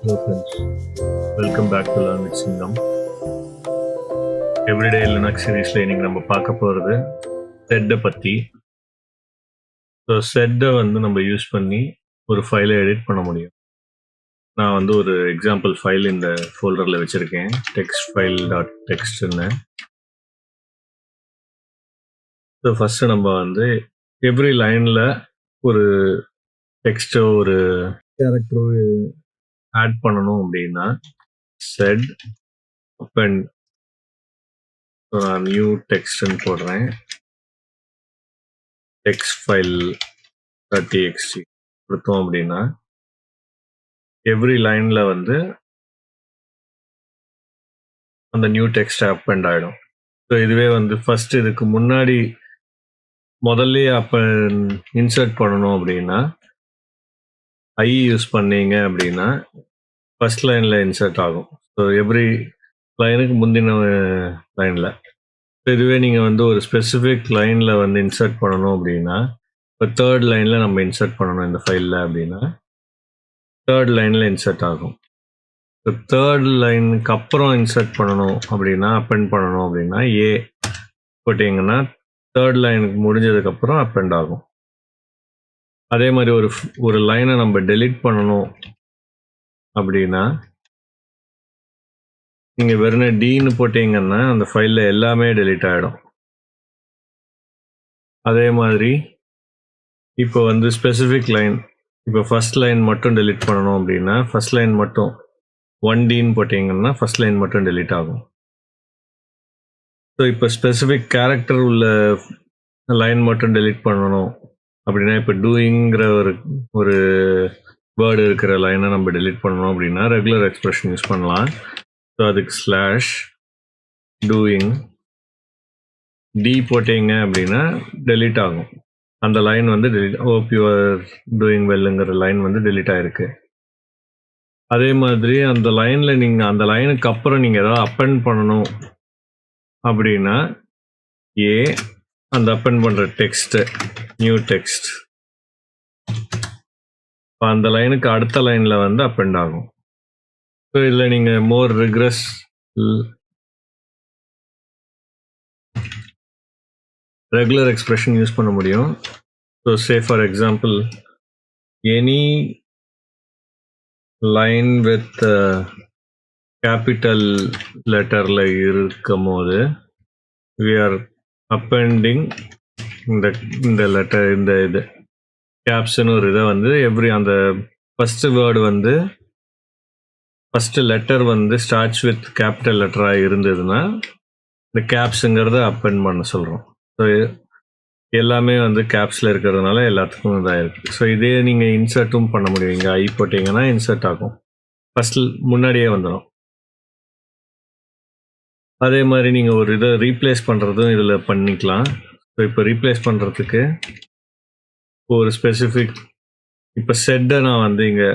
Hello friends, welcome back to Learn-with-Singam. Everyday Linux series இன்னைக்கு நம்ம பார்க்க போகிறது செட்டை பற்றி. ஸோ செட்டை நம்ம யூஸ் பண்ணி ஒரு ஃபைலை எடிட் பண்ண முடியும். நான் ஒரு எக்ஸாம்பிள் ஃபைல் இந்த ஃபோல்டரில் வச்சுருக்கேன், text file.txtன்னு. ஸோ ஃபஸ்ட்டு நம்ம எவ்ரி லைனில் ஒரு டெக்ஸ்ட்டோ ஒரு கேரக்டரோ ஆட் பண்ணணும் அப்படின்னா செட் append நான் நியூ டெக்ஸ்ட்னு போடுறேன், text file.txt கொடுத்தோம் அப்படின்னா எவ்ரி லைனில் அந்த நியூ டெக்ஸ்ட் append ஆகிடும். ஸோ இதுவே ஃபஸ்ட் இதுக்கு முன்னாடி முதல்ல அப்போ இன்சர்ட் பண்ணணும் அப்படின்னா ஐ யூஸ் பண்ணீங்க அப்படின்னா ஃபஸ்ட் லைனில் இன்சர்ட் ஆகும். ஸோ எவ்ரி லைனுக்கு முந்தின லைனில். இதுவே நீங்கள் ஒரு ஸ்பெசிஃபிக் லைனில் இன்சர்ட் பண்ணணும் அப்படின்னா இப்போ தேர்ட் லைனில் நம்ம இன்சர்ட் பண்ணணும் இந்த ஃபைலில் அப்படின்னா தேர்ட் லைனில் இன்சர்ட் ஆகும். இப்போ தேர்ட் லைனுக்கு அப்புறம் இன்சர்ட் பண்ணணும் அப்படின்னா append பண்ணணும் அப்படின்னா ஏ போட்டிங்கன்னா தேர்ட் லைனுக்கு முடிஞ்சதுக்கப்புறம் append ஆகும். அதே மாதிரி ஒரு லைனை நம்ம டெலீட் பண்ணணும் அப்படின்னா நீங்கள் வெறும் டின்னு போட்டிங்கன்னா அந்த ஃபைலில் எல்லாமே டெலீட் ஆகிடும். அதே மாதிரி இப்போ ஸ்பெசிஃபிக் லைன், இப்போ ஃபஸ்ட் லைன் மட்டும் டெலீட் பண்ணணும் அப்படின்னா ஃபஸ்ட் லைன் மட்டும் 1Dன்னு போட்டிங்கன்னா ஃபஸ்ட் லைன் மட்டும் டெலீட் ஆகும். ஸோ இப்போ ஸ்பெசிஃபிக் கேரக்டர் உள்ள லைன் மட்டும் டெலீட் பண்ணணும் அப்படின்னா இப்போ டூயிங்கிற ஒரு வேர்டு இருக்கிற லைனை நம்ம டெலீட் பண்ணணும் அப்படின்னா ரெகுலர் எக்ஸ்பிரஷன் யூஸ் பண்ணலாம். ஸோ அதுக்கு /doing டி போட்டிங்க அப்படின்னா டெலீட் ஆகும். அந்த line delete hope you're doing வெல்லுங்கிற லைன் டெலீட் ஆகிருக்கு. அதே மாதிரி அந்த லைனில் நீங்கள் அந்த லைனுக்கு அப்புறம் நீங்கள் ஏதாவது append பண்ணணும் அப்படின்னா ஏ அந்த append பண்ணுற டெக்ஸ்ட்டு நியூ டெக்ஸ்ட் இப்போ அந்த லைனுக்கு அடுத்த லைனில் append ஆகும். ஸோ இதில் நீங்கள் more regex regular expression use பண்ண முடியும். So say for example any line with capital லெட்டரில் இருக்கும் போது we are appending இந்த லெட்டர் இது கேப்ஸ்ன்னு ஒரு இதை எவ்ரி அந்த first word first letter starts with capital லெட்டராக இருந்ததுன்னா இந்த கேப்ஸுங்கிறத append பண்ண சொல்கிறோம். ஸோ எல்லாமே கேப்ஸில் இருக்கிறதுனால எல்லாத்துக்கும் இதாக இருக்குது. ஸோ இதே நீங்கள் இன்சர்ட்டும் பண்ண முடியும். இங்கே ஐ போட்டிங்கன்னா இன்சர்ட் ஆகும், ஃபஸ்ட்டு முன்னாடியே வந்துடும். அதே மாதிரி நீங்கள் ஒரு இதை ரீப்ளேஸ் பண்ணுறதும் இதில் பண்ணிக்கலாம். ஸோ இப்போ ரீப்ளேஸ் பண்ணுறதுக்கு ஒரு ஸ்பெசிஃபிக் இப்போ செட்டை நான் இங்கே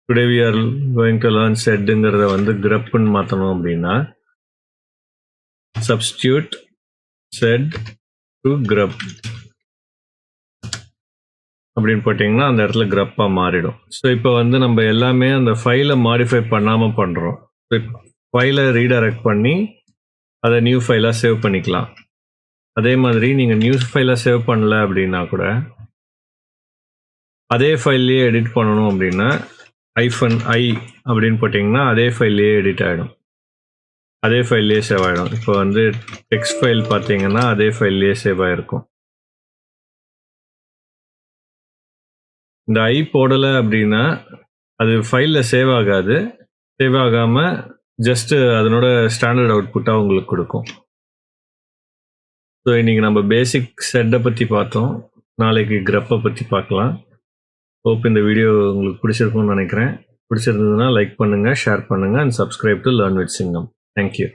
today we are going to learn செட்டுங்கிறத கிரப்னு மாற்றணும் அப்படின்னா சப்ஸ்டியூட் செட் டு கிரப் அப்படின்னு போட்டிங்கன்னா அந்த இடத்துல கிரப்பாக மாறிடும். ஸோ இப்போ நம்ம எல்லாமே அந்த ஃபைலை மாடிஃபை பண்ணாமல் பண்ணுறோம். ஸோ இப்போ ஃபைலை ரீடைரக்ட் பண்ணி அதை நியூ ஃபைலாக சேவ் பண்ணிக்கலாம். அதே மாதிரி நீங்கள் நியூ ஃபைலாக சேவ் பண்ணல அப்படின்னா கூட அதே ஃபைல்லையே எடிட் பண்ணணும் அப்படின்னா -i அப்படின்னு போட்டிங்கன்னா அதே ஃபைல்லையே எடிட் ஆகிடும், அதே ஃபைல்லையே சேவ் ஆகிடும். இப்போ டெக்ஸ்ட் ஃபைல் பார்த்தீங்கன்னா அதே ஃபைல்லையே சேவ் ஆகிருக்கும். இந்த ஐ போடலை அப்படின்னா அது ஃபைலில் சேவ் ஆகாது. சேவ் ஆகாமல் ஜஸ்ட்டு அதனோட ஸ்டாண்டர்ட் அவுட்புட்டாக உங்களுக்கு கொடுக்கும். ஸோ இன்றைக்கி நம்ம பேசிக் செட்டை பற்றி பார்த்தோம், நாளைக்கு கிரப்பை பற்றி பார்க்கலாம். ஹோப் இந்த வீடியோ உங்களுக்கு பிடிச்சிருக்கும்னு நினைக்கிறேன். பிடிச்சிருந்ததுன்னா லைக் பண்ணுங்கள், ஷேர் பண்ணுங்கள் and subscribe to learn with சிங்கம். தேங்க்யூ.